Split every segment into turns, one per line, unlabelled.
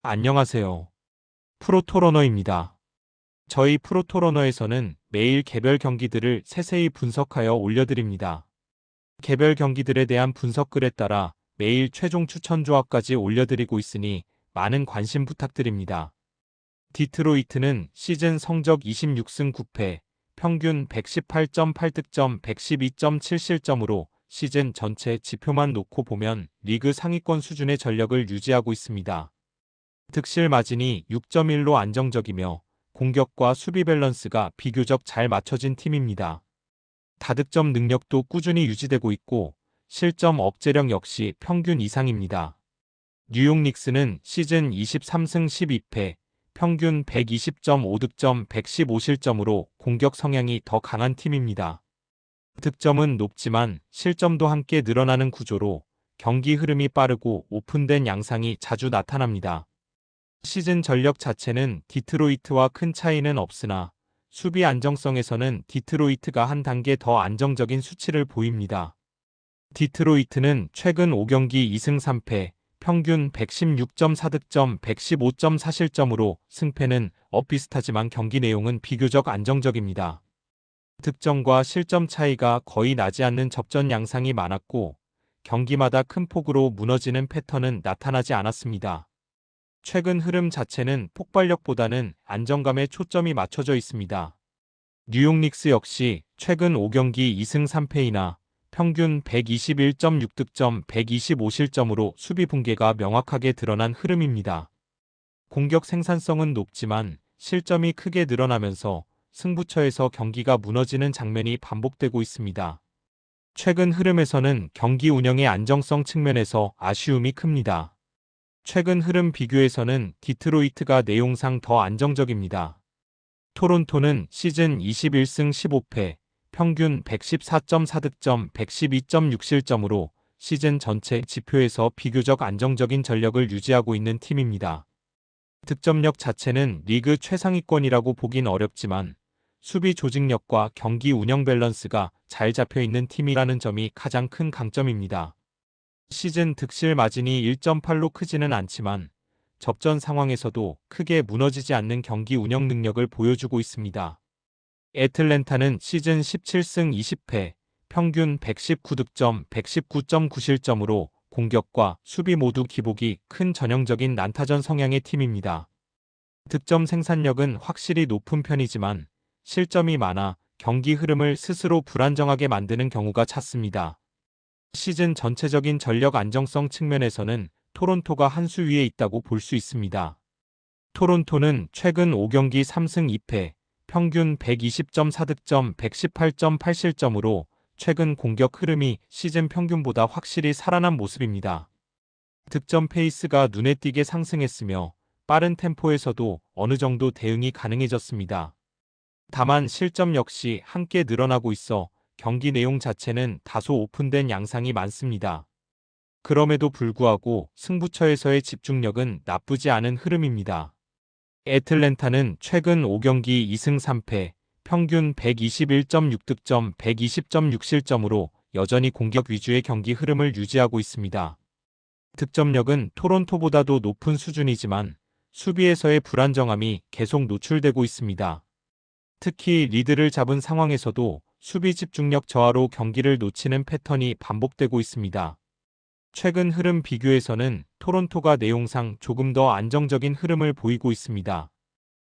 안녕하세요. 프로토러너입니다. 저희 프로토러너에서는 매일 개별 경기들을 세세히 분석하여 올려드립니다. 개별 경기들에 대한 분석글에 따라 매일 최종 추천 조합까지 올려드리고 있으니 많은 관심 부탁드립니다. 디트로이트는 시즌 성적 26승 9패, 평균 118.8득점, 112.7실점으로 시즌 전체 지표만 놓고 보면 리그 상위권 수준의 전력을 유지하고 있습니다. 득실 마진이 6.1로 안정적이며 공격과 수비 밸런스가 비교적 잘 맞춰진 팀입니다. 다득점 능력도 꾸준히 유지되고 있고 실점 억제력 역시 평균 이상입니다. 뉴욕 닉스는 시즌 23승 12패, 평균 120.5득점 115실점으로 공격 성향이 더 강한 팀입니다. 득점은 높지만 실점도 함께 늘어나는 구조로 경기 흐름이 빠르고 오픈된 양상이 자주 나타납니다. 시즌 전력 자체는 디트로이트와 큰 차이는 없으나 수비 안정성에서는 디트로이트가 한 단계 더 안정적인 수치를 보입니다. 디트로이트는 최근 5경기 2승 3패, 평균 116.4득점 115.4실점으로 승패는 엇비슷하지만 경기 내용은 비교적 안정적입니다. 득점과 실점 차이가 거의 나지 않는 접전 양상이 많았고 경기마다 큰 폭으로 무너지는 패턴은 나타나지 않았습니다. 최근 흐름 자체는 폭발력보다는 안정감에 초점이 맞춰져 있습니다. 뉴욕 닉스 역시 최근 5경기 2승 3패이나 평균 121.6득점 125실점으로 수비 붕괴가 명확하게 드러난 흐름입니다. 공격 생산성은 높지만 실점이 크게 늘어나면서 승부처에서 경기가 무너지는 장면이 반복되고 있습니다. 최근 흐름에서는 경기 운영의 안정성 측면에서 아쉬움이 큽니다. 최근 흐름 비교에서는 디트로이트가 내용상 더 안정적입니다. 토론토는 시즌 21승 15패, 평균 114.4득점 112.6실점으로 시즌 전체 지표에서 비교적 안정적인 전력을 유지하고 있는 팀입니다. 득점력 자체는 리그 최상위권이라고 보긴 어렵지만 수비 조직력과 경기 운영 밸런스가 잘 잡혀 있는 팀이라는 점이 가장 큰 강점입니다. 시즌 득실 마진이 1.8로 크지는 않지만 접전 상황에서도 크게 무너지지 않는 경기 운영 능력을 보여주고 있습니다. 애틀랜타는 시즌 17승 20패, 평균 119득점 119.9실점으로 공격과 수비 모두 기복이 큰 전형적인 난타전 성향의 팀입니다. 득점 생산력은 확실히 높은 편이지만 실점이 많아 경기 흐름을 스스로 불안정하게 만드는 경우가 잦습니다. 시즌 전체적인 전력 안정성 측면에서는 토론토가 한 수 위에 있다고 볼 수 있습니다. 토론토는 최근 5경기 3승 2패, 평균 120.4득점 118.8실점으로 최근 공격 흐름이 시즌 평균보다 확실히 살아난 모습입니다. 득점 페이스가 눈에 띄게 상승했으며 빠른 템포에서도 어느 정도 대응이 가능해졌습니다. 다만 실점 역시 함께 늘어나고 있어 경기 내용 자체는 다소 오픈된 양상이 많습니다. 그럼에도 불구하고 승부처에서의 집중력은 나쁘지 않은 흐름입니다. 애틀랜타는 최근 5경기 2승 3패, 평균 121.6득점 120.6실점으로 여전히 공격 위주의 경기 흐름을 유지하고 있습니다. 득점력은 토론토보다도 높은 수준이지만 수비에서의 불안정함이 계속 노출되고 있습니다. 특히 리드를 잡은 상황에서도 수비 집중력 저하로 경기를 놓치는 패턴이 반복되고 있습니다. 최근 흐름 비교에서는 토론토가 내용상 조금 더 안정적인 흐름을 보이고 있습니다.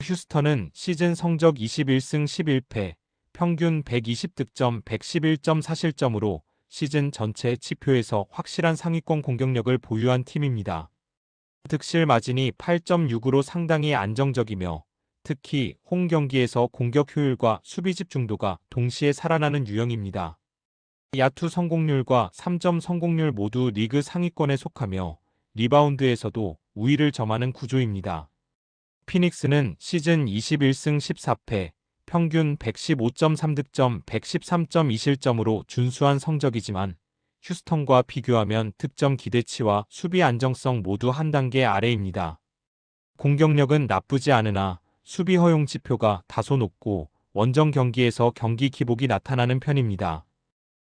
휴스턴은 시즌 성적 21승 11패, 평균 120득점 111.4실점으로 시즌 전체 지표에서 확실한 상위권 공격력을 보유한 팀입니다. 득실 마진이 8.6으로 상당히 안정적이며 특히 홈 경기에서 공격 효율과 수비 집중도가 동시에 살아나는 유형입니다. 야투 성공률과 3점 성공률 모두 리그 상위권에 속하며 리바운드에서도 우위를 점하는 구조입니다. 피닉스는 시즌 21승 14패, 평균 115.3득점 113.2실점으로 준수한 성적이지만 휴스턴과 비교하면 득점 기대치와 수비 안정성 모두 한 단계 아래입니다. 공격력은 나쁘지 않으나 수비 허용 지표가 다소 높고 원정 경기에서 경기 기복이 나타나는 편입니다.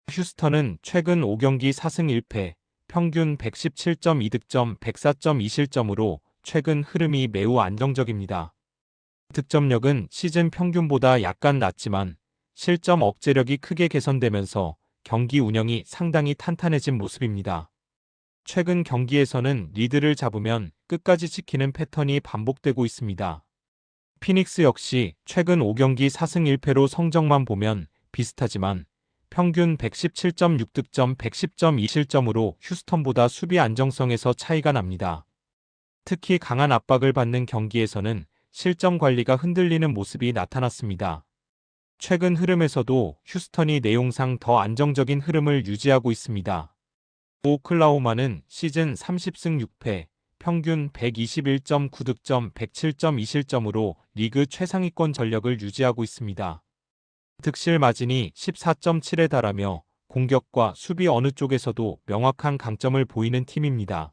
휴스턴은 최근 5경기 4승 1패, 평균 117.2득점 104.2실점으로 최근 흐름이 매우 안정적입니다. 득점력은 시즌 평균보다 약간 낮지만 실점 억제력이 크게 개선되면서 경기 운영이 상당히 탄탄해진 모습입니다. 최근 경기에서는 리드를 잡으면 끝까지 지키는 패턴이 반복되고 있습니다. 피닉스 역시 최근 5경기 4승 1패로 성적만 보면 비슷하지만 평균 117.6득점 110.2실점으로 휴스턴보다 수비 안정성에서 차이가 납니다. 특히 강한 압박을 받는 경기에서는 실점 관리가 흔들리는 모습이 나타났습니다. 최근 흐름에서도 휴스턴이 내용상 더 안정적인 흐름을 유지하고 있습니다. 오클라호마는 시즌 30승 6패, 평균 121.9득점 107.2실점으로 리그 최상위권 전력을 유지하고 있습니다. 득실 마진이 14.7에 달하며 공격과 수비 어느 쪽에서도 명확한 강점을 보이는 팀입니다.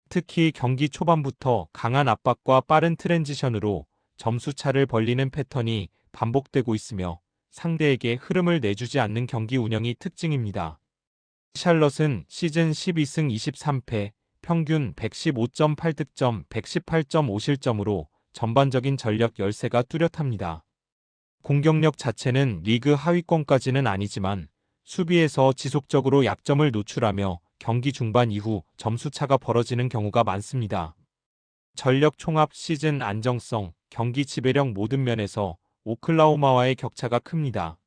특히 경기 초반부터 강한 압박과 빠른 트랜지션으로 점수차를 벌리는 패턴이 반복되고 있으며 상대에게 흐름을 내주지 않는 경기 운영이 특징입니다. 샬럿은 시즌 12승 23패, 평균 115.8득점 118.5실점으로 전반적인 전력 열세가 뚜렷합니다. 공격력 자체는 리그 하위권까지는 아니지만 수비에서 지속적으로 약점을 노출하며 경기 중반 이후 점수차가 벌어지는 경우가 많습니다. 전력 총합 시즌 안정성, 경기 지배력 모든 면에서 오클라호마와의 격차가 큽니다.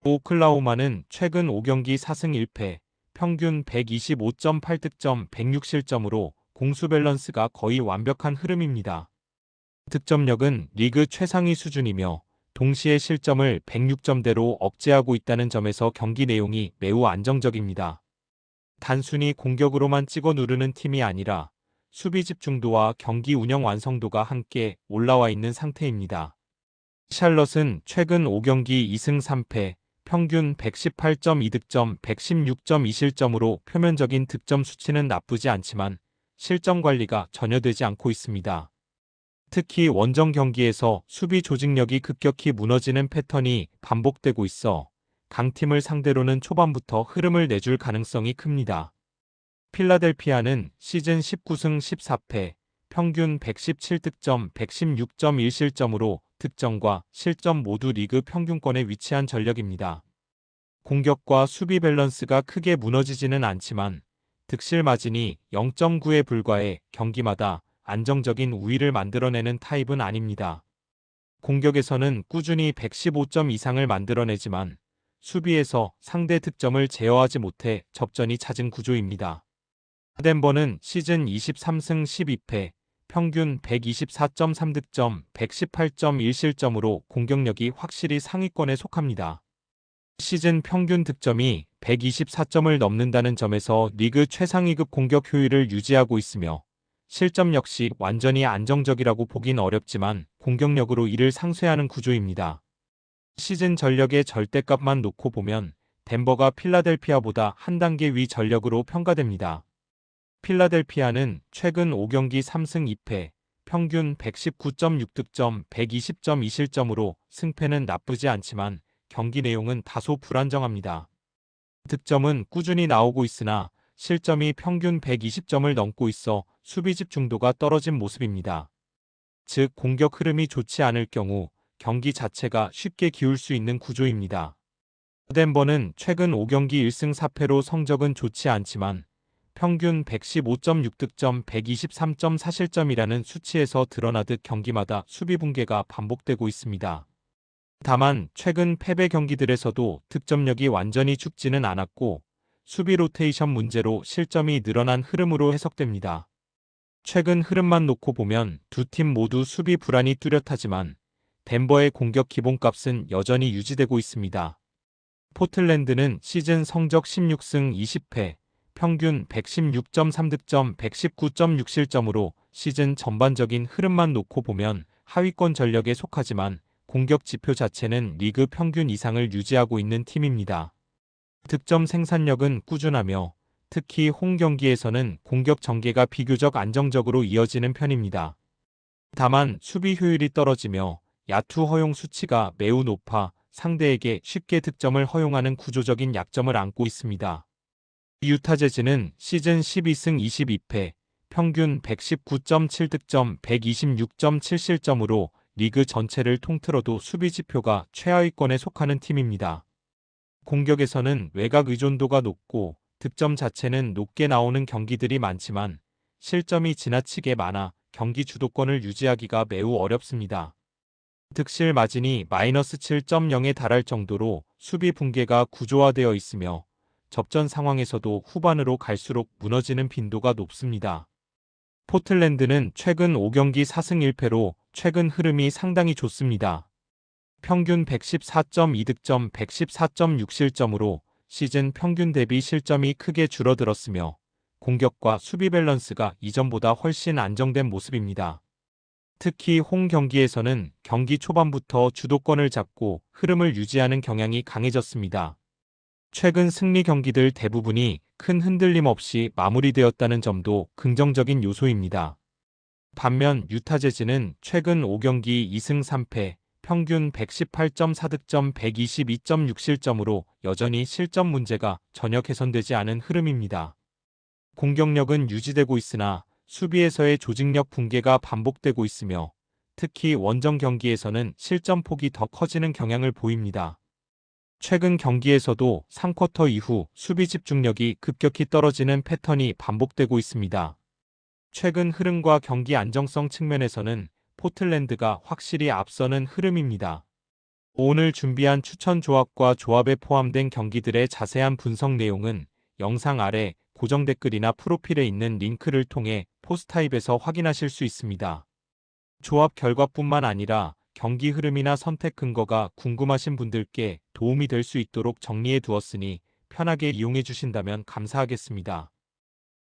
오클라호마는 최근 5경기 4승 1패, 평균 125.8득점 106실점으로 공수 밸런스가 거의 완벽한 흐름입니다. 득점력은 리그 최상위 수준이며 동시에 실점을 106점대로 억제하고 있다는 점에서 경기 내용이 매우 안정적입니다. 단순히 공격으로만 찍어 누르는 팀이 아니라 수비 집중도와 경기 운영 완성도가 함께 올라와 있는 상태입니다. 샬럿은 최근 5경기 2승 3패, 평균 118.2득점 116.2실점으로 표면적인 득점 수치는 나쁘지 않지만 실점 관리가 전혀 되지 않고 있습니다. 특히 원정 경기에서 수비 조직력이 급격히 무너지는 패턴이 반복되고 있어 강팀을 상대로는 초반부터 흐름을 내줄 가능성이 큽니다. 필라델피아는 시즌 19승 14패, 평균 117득점 116.1실점으로 득점과 실점 모두 리그 평균권에 위치한 전력입니다. 공격과 수비 밸런스가 크게 무너지지는 않지만 득실 마진이 0.9에 불과해 경기마다 안정적인 우위를 만들어내는 타입은 아닙니다. 공격에서는 꾸준히 115점 이상을 만들어내지만 수비에서 상대 득점을 제어하지 못해 접전이 잦은 구조입니다. 덴버는 시즌 23승 12패, 평균 124.3득점 118.1실점으로 공격력이 확실히 상위권에 속합니다. 시즌 평균 득점이 124점을 넘는다는 점에서 리그 최상위급 공격 효율을 유지하고 있으며 실점 역시 완전히 안정적이라고 보긴 어렵지만 공격력으로 이를 상쇄하는 구조입니다. 시즌 전력의 절대값만 놓고 보면 덴버가 필라델피아보다 한 단계 위 전력으로 평가됩니다. 필라델피아는 최근 5경기 3승 2패, 평균 119.6득점 120.2실점으로 승패는 나쁘지 않지만 경기 내용은 다소 불안정합니다. 득점은 꾸준히 나오고 있으나 실점이 평균 120점을 넘고 있어 수비 집중도가 떨어진 모습입니다. 즉 공격 흐름이 좋지 않을 경우 경기 자체가 쉽게 기울 수 있는 구조입니다. 덴버는 최근 5경기 1승 4패로 성적은 좋지 않지만 평균 115.6득점 123.4실점이라는 수치에서 드러나듯 경기마다 수비 붕괴가 반복되고 있습니다. 다만 최근 패배 경기들에서도 득점력이 완전히 죽지는 않았고 수비 로테이션 문제로 실점이 늘어난 흐름으로 해석됩니다. 최근 흐름만 놓고 보면 두 팀 모두 수비 불안이 뚜렷하지만 덴버의 공격 기본값은 여전히 유지되고 있습니다. 포틀랜드는 시즌 성적 16승 20패, 평균 116.3득점 119.6실점으로 시즌 전반적인 흐름만 놓고 보면 하위권 전력에 속하지만 공격 지표 자체는 리그 평균 이상을 유지하고 있는 팀입니다. 득점 생산력은 꾸준하며 특히 홈 경기에서는 공격 전개가 비교적 안정적으로 이어지는 편입니다. 다만 수비 효율이 떨어지며 야투 허용 수치가 매우 높아 상대에게 쉽게 득점을 허용하는 구조적인 약점을 안고 있습니다. 유타 재즈는 시즌 12승 22패, 평균 119.7득점, 126.7실점으로 리그 전체를 통틀어도 수비 지표가 최하위권에 속하는 팀입니다. 공격에서는 외곽 의존도가 높고 득점 자체는 높게 나오는 경기들이 많지만 실점이 지나치게 많아 경기 주도권을 유지하기가 매우 어렵습니다. 득실 마진이 마이너스 7.0에 달할 정도로 수비 붕괴가 구조화되어 있으며 접전 상황에서도 후반으로 갈수록 무너지는 빈도가 높습니다. 포틀랜드는 최근 5경기 4승 1패로 최근 흐름이 상당히 좋습니다. 평균 114.2득점, 114.6실점으로 시즌 평균 대비 실점이 크게 줄어들었으며 공격과 수비 밸런스가 이전보다 훨씬 안정된 모습입니다. 특히 홈 경기에서는 경기 초반부터 주도권을 잡고 흐름을 유지하는 경향이 강해졌습니다. 최근 승리 경기들 대부분이 큰 흔들림 없이 마무리되었다는 점도 긍정적인 요소입니다. 반면 유타 재즈는 최근 5경기 2승 3패, 평균 118.4득점, 122.6실점으로 여전히 실점 문제가 전혀 개선되지 않은 흐름입니다. 공격력은 유지되고 있으나 수비에서의 조직력 붕괴가 반복되고 있으며 특히 원정 경기에서는 실점 폭이 더 커지는 경향을 보입니다. 최근 경기에서도 3쿼터 이후 수비 집중력이 급격히 떨어지는 패턴이 반복되고 있습니다. 최근 흐름과 경기 안정성 측면에서는 포틀랜드가 확실히 앞서는 흐름입니다. 오늘 준비한 추천 조합과 조합에 포함된 경기들의 자세한 분석 내용은 영상 아래 고정 댓글이나 프로필에 있는 링크를 통해 포스타입에서 확인하실 수 있습니다. 조합 결과뿐만 아니라 경기 흐름이나 선택 근거가 궁금하신 분들께 도움이 될 수 있도록 정리해 두었으니 편하게 이용해 주신다면 감사하겠습니다.